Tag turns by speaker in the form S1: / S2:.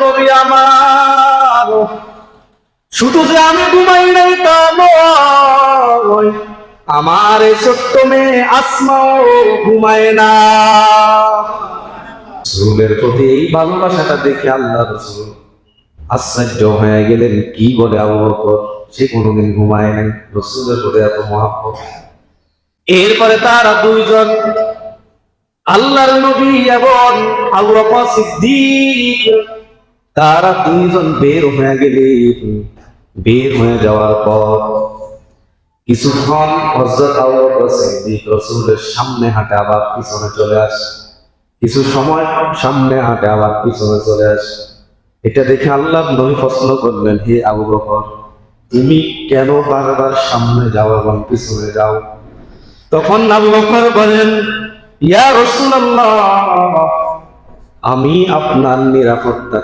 S1: নবী আমার, শুধু যে আমি ঘুমাই নাই তা নয়, আমার এই ছোট্ট মেয়ে আসমাও ঘুমায় না। রাসূলের প্রতি এই ভালোবাসাটা দেখে আল্লাহ রাসূল আশ্চর্য হয়ে গেলেন। কি বলে আবু বকর, সে কোনোদিন ঘুমায় নাই, রাসূলের প্রতি এত মহব্বত। এরপরে তারা দুইজন, আল্লাহর নবী এবং আবু বকর সিদ্দিক, তারা দুইজন বের হয়ে গেলেন। বের হয়ে যাওয়ার পর কিছুক্ষণ হযরত আবু বকর সিদ্দিক রাসূলের সামনে হাঁটে আবার পিছনে চলে আসে, কিছু সময় সামনে হাঁটে আবার পিছনে চলে আসে। এটা দেখে আল্লাহর নবী প্রশ্ন করলেন, হে আবু বকর, তুমি কেন বারবার সামনে যাও এবং পিছনে যাও? তখন আবু বকর বলেন, ইয়া রাসূলুল্লাহ, আমি আপনার নিরাপত্তা